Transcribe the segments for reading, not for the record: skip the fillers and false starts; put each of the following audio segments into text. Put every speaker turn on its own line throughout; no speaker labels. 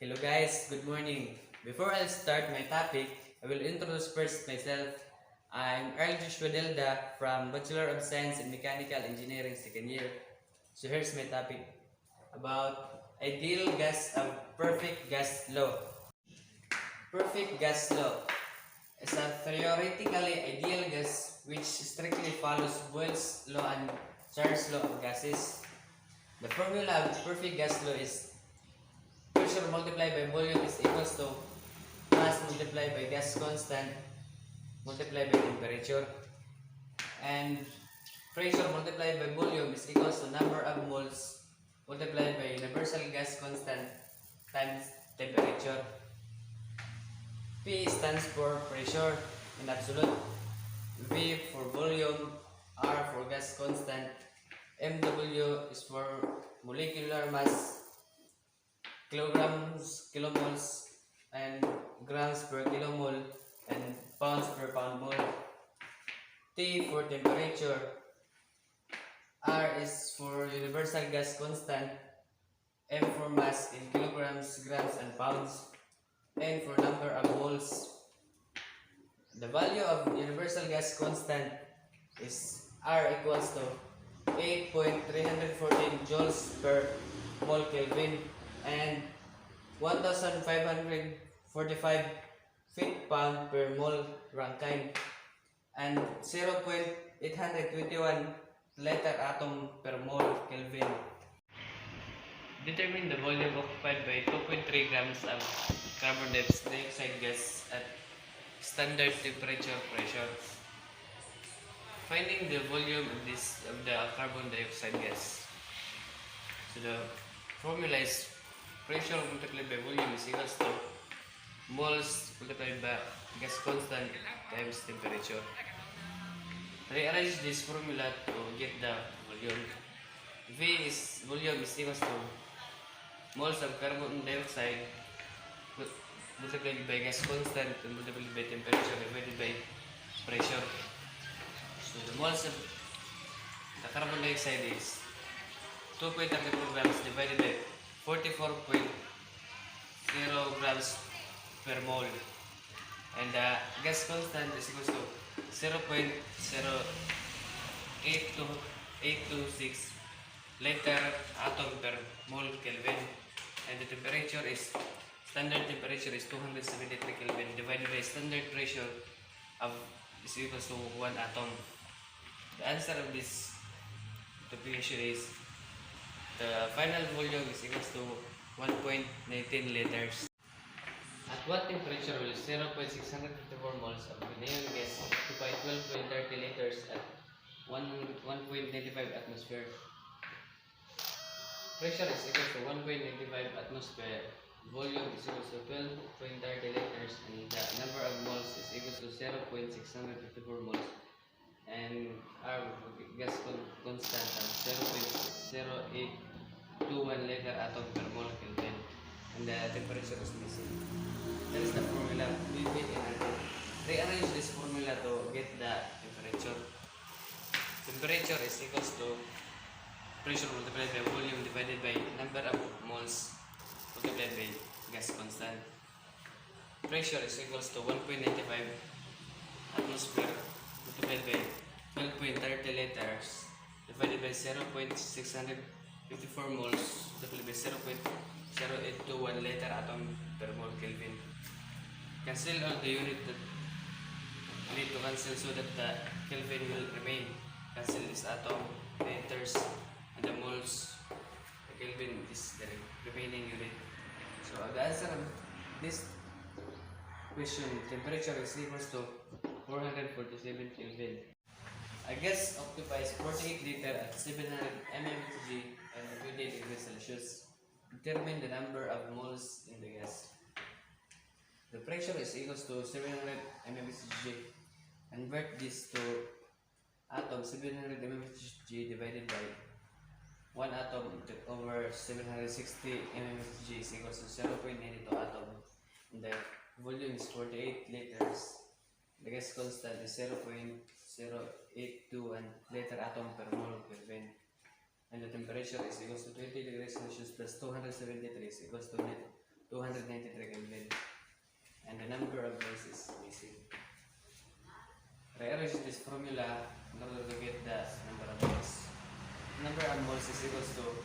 Hello guys, good morning. Before I start my topic, I will introduce first myself. I'm Earl Joshua Delda from Bachelor of Science in Mechanical Engineering second year. So here's my topic about ideal gas of perfect gas law. Perfect gas law is a theoretically ideal gas which strictly follows Boyle's law and Charles' law of gases. The formula of perfect gas law is pressure multiplied by volume is equals to mass multiplied by gas constant multiplied by temperature, and pressure multiplied by volume is equals to number of moles multiplied by universal gas constant times temperature. P stands for pressure in absolute, V for volume, R for gas constant, MW is for molecular mass, kilograms, kilomoles, and grams per kilomole, and pounds per pound mole. T for temperature, R is for universal gas constant, M for mass in kilograms, grams, and pounds, N for number of moles. The value of universal gas constant is R equals to 8.314 joules per mole Kelvin and 1545 feet-pound per mole Rankine and 0.821 liter atom per mole Kelvin. Determine the volume occupied by 2.3 grams of carbon dioxide gas at standard temperature pressure. Finding the volume of the carbon dioxide gas. So the formula is pressure multiplied by volume is equals to moles multiplied by gas constant times temperature. Rearrange this formula to get the volume. Volume is equals to moles of carbon dioxide multiplied by gas constant and multiplied by temperature divided by pressure. So the moles of the carbon dioxide is 2.34 grams divided by 44.0 grams per mole, and the gas constant is equal to 0.08286 liter atom per mole Kelvin, and the temperature is standard temperature is 273 Kelvin divided by standard pressure of is equal to 1 atom. The answer of this multiplication is the final volume is equal to 1.19 liters. At what temperature will 0.654 moles of neon gas occupy 12.30 liters at 1.95 atmosphere? Pressure is equal to 1.95 atmosphere. Volume is equal to 12.30 liters, and the number of moles is equal to 0.654 moles, and our gas constant of 0.0821 liter atom per mole Kelvin, and the temperature is missing. That is the formula. We rearrange this formula to get the temperature. Temperature is equals to pressure multiplied by volume divided by number of moles multiplied by gas constant. Pressure is equals to 1.95 atmosphere multiplied by 12.30 liters divided by 0.654 moles multiplied by 0.0821 liter atom per mole Kelvin. Cancel all the unit that we need to cancel so that the Kelvin will remain. Cancel this atom, liters, and the moles. The Kelvin is the remaining unit. So the answer of this question, temperature is equals to 447 Kelvin. A gas occupies 48 liters at 700 mmHg and 20 degrees Celsius. Determine the number of moles in the gas. The pressure is equals to 700 mmHg. Convert this to atom 700 mmHg divided by 1 atom over 760 mmHg is equals to 0.92 atom. And the volume is 48 liters. The gas constant is 0.0821 liter atom per mole Kelvin. And the temperature is equals to 20 degrees Celsius plus 273 is equals to 293 Kelvin. And the number of moles is missing. Rearrange this formula in order to get the number of moles. Number of moles is equals to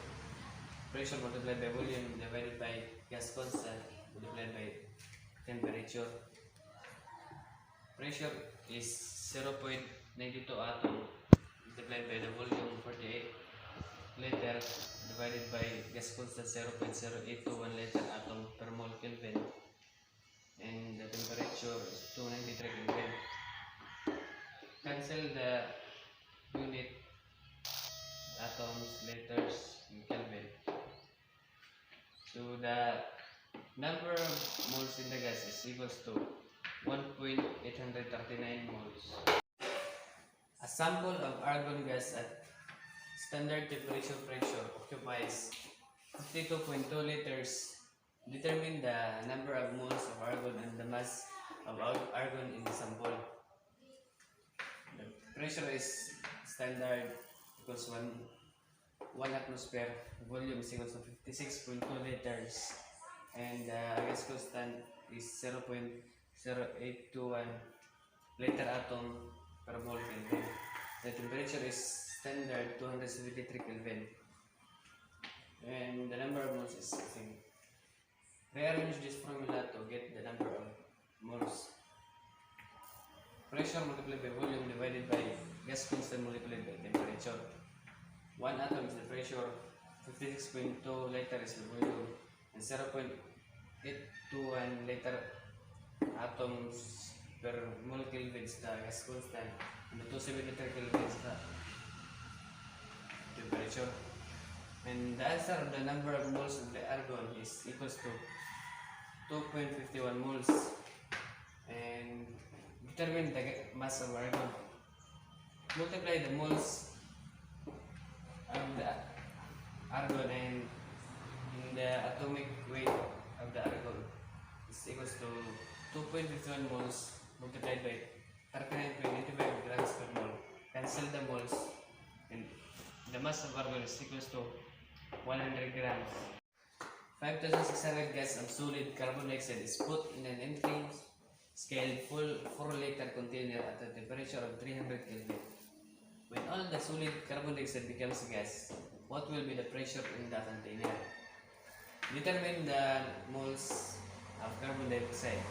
pressure multiplied by volume divided by gas constant multiplied by temperature. Pressure is 0.92 atom multiplied by the volume 48 liter divided by gas constant 0.0821 liter atom per mole Kelvin, and the temperature is 293 Kelvin. Cancel the unit atoms, liters, in Kelvin. So the number of moles in the gas is equals to 1.839 moles. A sample of argon gas at standard temperature pressure occupies 52.2 liters. Determine the number of moles of argon and the mass of argon in the sample. The pressure is standard equals 1 atmosphere, volume is equals to 56.2 liters, and the gas constant is 0.0821 liter atom per mole Kelvin. The temperature is standard 273 Kelvin, and the number of moles is missing. Rearrange this formula to get the number of moles. Pressure multiplied by volume divided by gas constant multiplied by temperature. 1 atom is the pressure, 56.2 liter is the volume, and 0.821 liter atoms per mole Kelvin is the gas constant, and the 273 Kelvin is the temperature. And the answer of the number of moles of the argon is equals to 2.51 moles. And determine the mass of argon. Multiply the moles of the argon and the atomic weight of the argon is equals to 2.51 moles multiplied by 39.95 grams per mole. Cancel the moles, and the mass of argon is equals to 100 grams. 5,600 gas of solid carbon dioxide is put in an empty scaled full 4 liter container at a temperature of 300 Kelvin. When all the solid carbon dioxide becomes gas, what will be the pressure in the container? Determine the moles of carbon dioxide.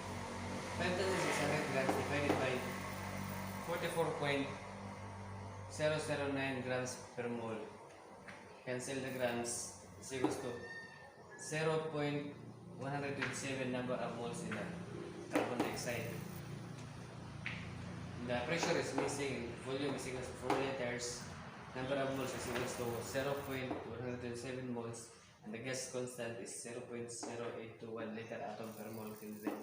5,600 grams divided by 44.009 grams per mole. Cancel the grams, is equals to 0.127 number of moles in the carbon dioxide. The pressure is missing, volume is equals to 4 liters, number of moles is equals to 0.127 moles, and the gas constant is 0.0821 liter atom per mole Kelvin,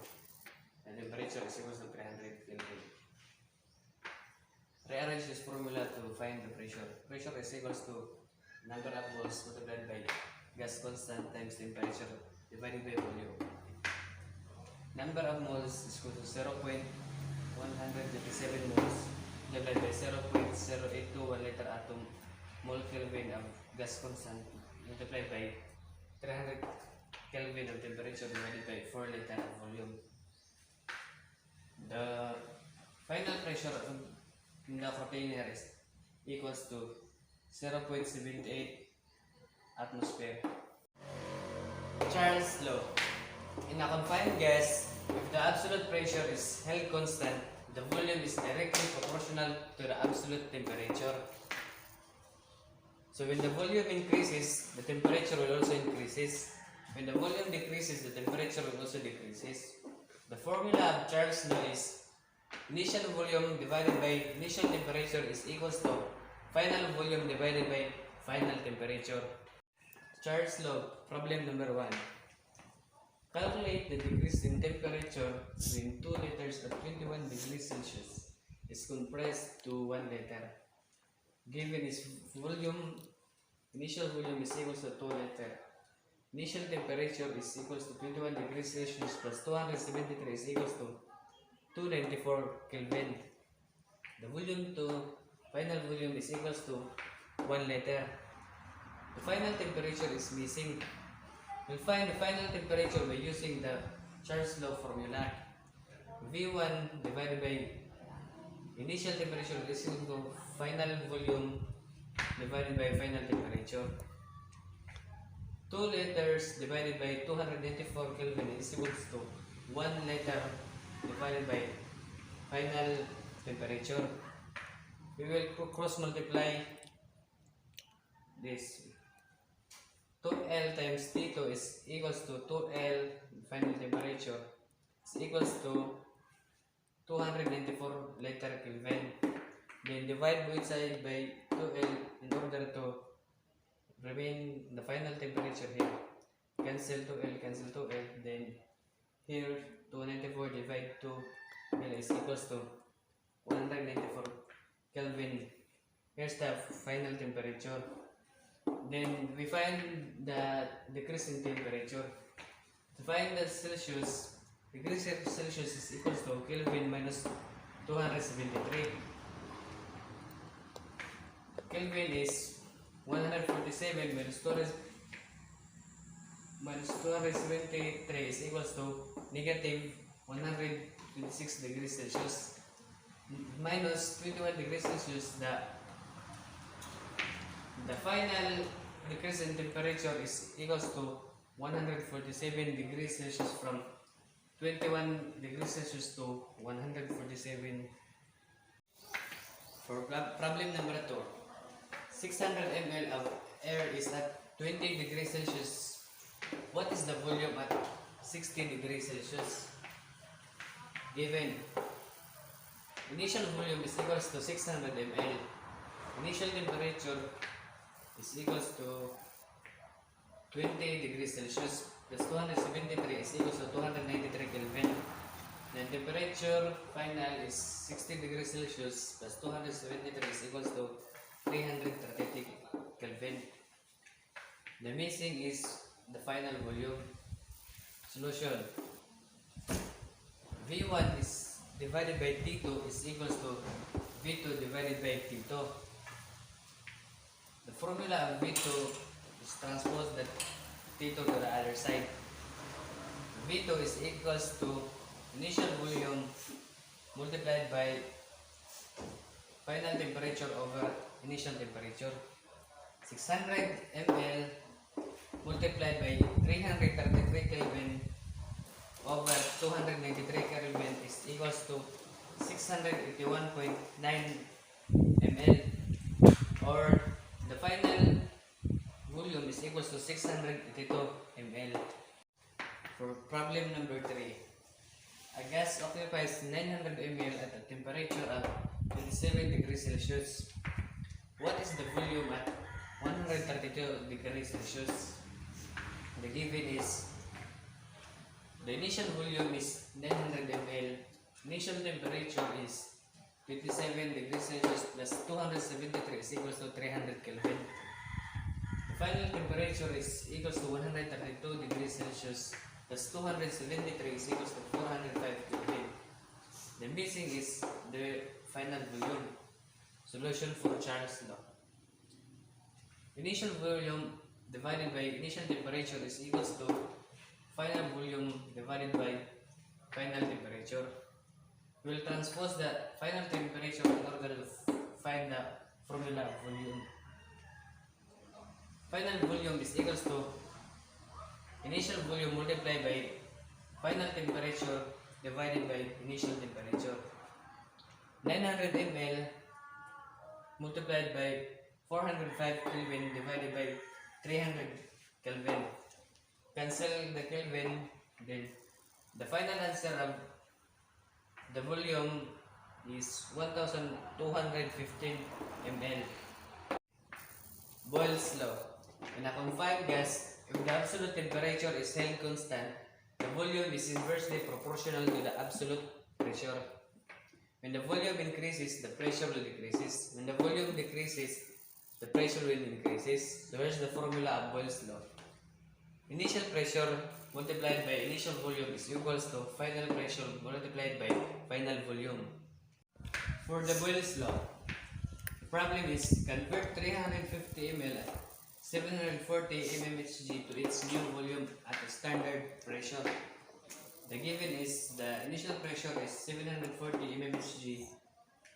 and the temperature is equals to 300 Kelvin. Rearrange this formula to find the pressure. Pressure is equals to number of moles multiplied by gas constant times temperature divided by volume. Number of moles is equal to 0.157 moles divided by 0.0821 liter atom mole Kelvin of gas constant multiplied by 300 Kelvin of temperature divided by 4 liter of volume. The final pressure in the container is equals to 0.78 atmosphere. Charles' law. In a confined gas, if the absolute pressure is held constant, the volume is directly proportional to the absolute temperature. So when the volume increases, the temperature will also increases. When the volume decreases, the temperature will also decreases. The formula of Charles' law is initial volume divided by initial temperature is equals to final volume divided by final temperature. Charles' law, problem number 1. Calculate the decrease in temperature when 2 liters at 21 degrees Celsius is compressed to 1 liter. Given is volume, initial volume is equals to 2 liter. Initial temperature is equals to 21 degrees Celsius plus 273 is equals to 294 Kelvin. The volume to final volume is equals to 1 liter. The final temperature is missing. We'll find the final temperature by using the Charles law formula. V1 divided by initial temperature is equal to final volume divided by final temperature. 2 liters divided by 294 Kelvin is equal to 1 liter divided by final temperature. We will cross multiply this. 2L times T2 is equals to 2L final temperature is equals to 294 liter Kelvin. Then divide both sides by 2L in order to remain the final temperature here. Cancel 2L, cancel 2L. Then here 294 divided 2L is equals to 194 Kelvin. Here's the final temperature. Then we find the decrease in temperature. To find the Celsius, decrease in Celsius is equals to Kelvin minus 273. Kelvin is 147 minus 273 is equals to negative 126 degrees Celsius. Minus 21 degrees Celsius, the final decrease in temperature is equals to 147 degrees Celsius from 21 degrees Celsius to 147. For problem number 2, 600 ml of air is at 20 degrees Celsius. What is the volume at 60 degrees Celsius? Given initial volume is equals to 600 ml. Initial temperature is equals to 20 degrees Celsius plus 273 is equals to 293 Kelvin. Then temperature final is 60 degrees Celsius plus 273 is equals to 330 Kelvin. The missing is the final volume. Solution: V1 is divided by T2 is equals to V2 divided by T2. The formula of V2 is transpose the T2 to the other side. V2 is equals to initial volume multiplied by final temperature over initial temperature. 600 ml multiplied by 333 Kelvin over 293 Kelvin is equals to 681.9 ml, or the final volume is equals to 682 ml. For problem number 3, a gas occupies 900 ml at a temperature of 27 degrees Celsius. What is the volume at 132 degrees Celsius? The given is the initial volume is 900 ml. Initial temperature is 27 degrees Celsius plus 273 is equals to 300 Kelvin. The final temperature is equals to 132 degrees Celsius plus 273 is equals to 405 Kelvin. The missing is the final volume. Solution for Charles law. Initial volume divided by initial temperature is equals to final volume divided by final temperature. We will transpose the final temperature in order to find the formula of volume. Final volume is equals to initial volume multiplied by final temperature divided by initial temperature. 900 ml multiplied by 405 Kelvin divided by 300 Kelvin. Cancel the Kelvin, then the final answer of the volume is 1215 ml. Boyle's law. In a confined gas, if the absolute temperature is held constant, the volume is inversely proportional to the absolute pressure. When the volume increases, the pressure will decreases. When the volume decreases, the pressure will increases. So here's the formula of Boyle's law. Initial pressure multiplied by initial volume is equals to final pressure multiplied by final volume. For the Boyle's law, the problem is convert 350 ml at 740 mmHg to its new volume at a standard pressure. The given is the initial pressure is 740 mmHg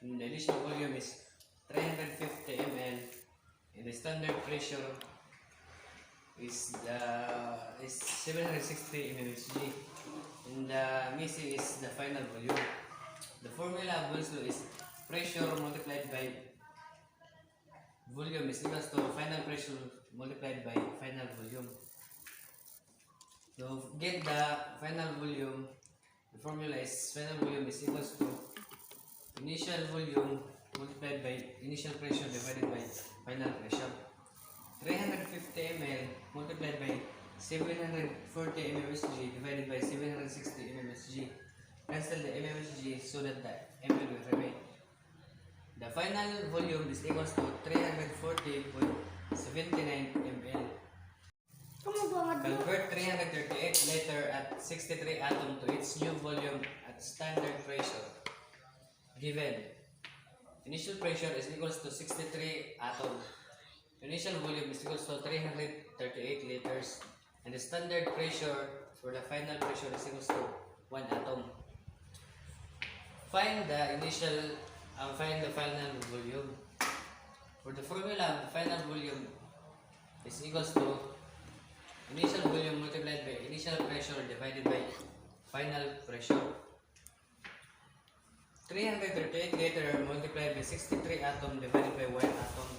and the initial volume is 350 ml and the standard pressure is 760 mmHg and the missing is the final volume. The formula of Boyle's law is pressure multiplied by volume is equals to final pressure multiplied by final volume. To get the final volume, the formula is final volume is equals to initial volume multiplied by initial pressure divided by final pressure. 350 ml multiplied by 740 mmHg divided by 760 mmHg. Cancel the mmHg so that the ml will remain. The final volume is equals to 340.79 ml. Convert 338 liter at 63 atom to its new volume at standard pressure. Given initial pressure is equals to 63 atom. Initial volume is equals to 338 liters and the standard pressure for the final pressure is equals to 1 atom. Find the final volume. For the formula, the final volume is equals to initial volume multiplied by initial pressure divided by final pressure. 338 liter multiplied by 63 atom divided by 1 atom.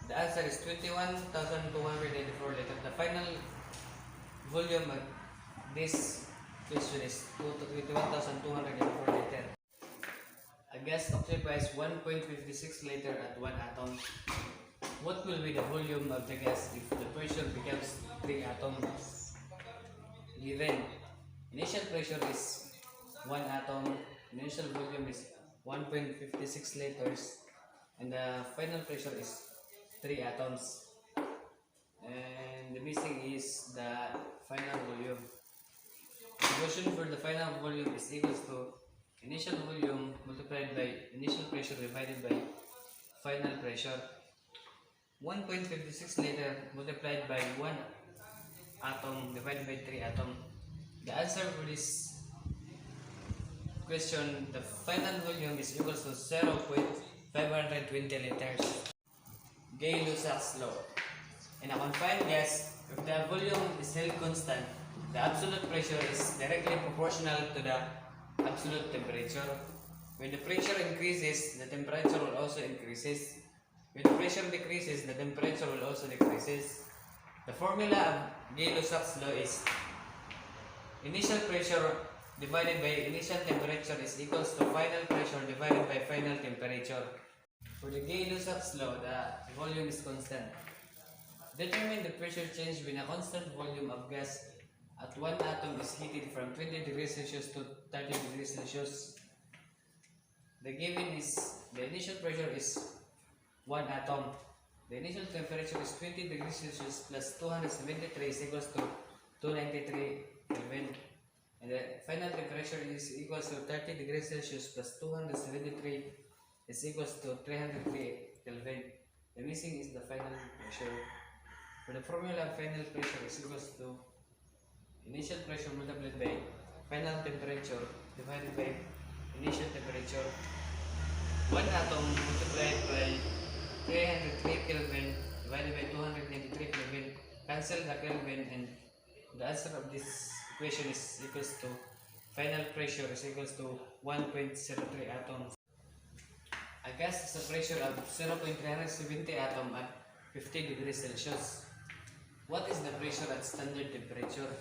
The answer is 21,284 liters. The final volume of this question is 21,284 liters. A gas occupies 1.56 liter at 1 atom. What will be the volume of the gas if the pressure becomes 3 atoms? Given initial pressure is 1 atom, initial volume is 1.56 liters, and the final pressure is 3 atoms. And the missing is the final volume. The equation for the final volume is equals to initial volume multiplied by initial pressure divided by final pressure. 1.56 liter multiplied by 1 atom divided by 3 atom. The answer for this question, the final volume is equals to 0.520 liters. Gay-Lussac's law. In a confined gas, if the volume is held constant, the absolute pressure is directly proportional to the absolute temperature. When the pressure increases, the temperature will also increases. When the pressure decreases, the temperature will also decreases. The formula of Gay-Lussac's law is initial pressure divided by initial temperature is equals to final pressure divided by final temperature. For the Gay-Lussac's law, the volume is constant. Determine the pressure change when a constant volume of gas at 1 atom is heated from 20 degrees Celsius to 30 degrees Celsius. The given is the initial pressure is 1 atom. The initial temperature is 20 degrees Celsius plus 273 is equals to 293 Kelvin. And the final temperature is equals to 30 degrees Celsius plus 273 is equals to 303 Kelvin. The missing is the final pressure. For the formula of final pressure is equals to initial pressure multiplied by final temperature divided by initial temperature. 1 atom multiplied by 303 Kelvin divided by 293 Kelvin. Cancel the Kelvin and the answer of this equation is equals to final pressure is equals to 1.03 atoms. A gas has a pressure of 0.370 atom at 50 degrees Celsius. What is the pressure at standard temperature?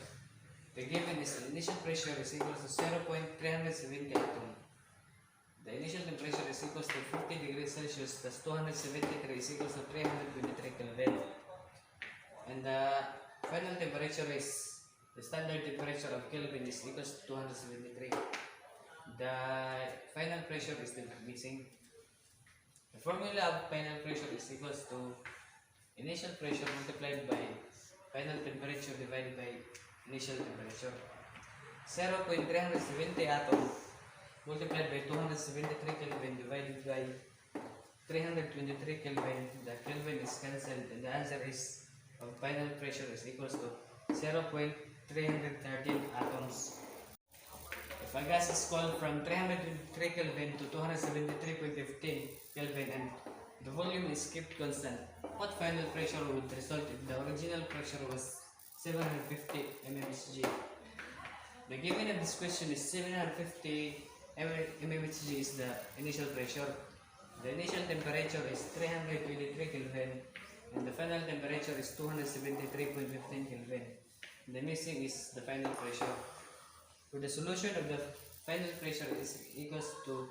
The given is the initial pressure is equal to 0.370 atom. The initial temperature is equal to 50 degrees Celsius plus 273 is equal to 323 Kelvin. And the final temperature is the standard temperature of Kelvin is equal to 273. The final pressure is the missing. The formula of final pressure is equal to initial pressure multiplied by final temperature divided by initial temperature. 0.370 atom multiplied by 273 Kelvin divided by 323 Kelvin. The Kelvin is cancelled and the answer is final pressure is equals to 0.313 atoms. If a gas is cooled from 323 Kelvin to 273.15 Kelvin and the volume is kept constant, what final pressure would result if the original pressure was 750 mmHg? The given of this question is 750 mmHg is the initial pressure. The initial temperature is 323 Kelvin and the final temperature is 273.15 Kelvin. The missing is the final pressure. So the solution of the final pressure is equals to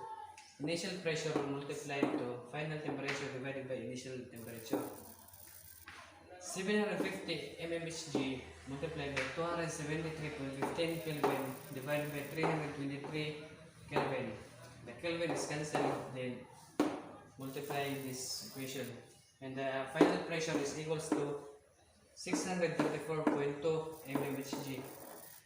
initial pressure multiplied to final temperature divided by initial temperature. 750 mmHg multiplied by 273.15 Kelvin divided by 323 Kelvin. The Kelvin is cancelled, then multiply this equation. And the final pressure is equals to 634.2 mmHg.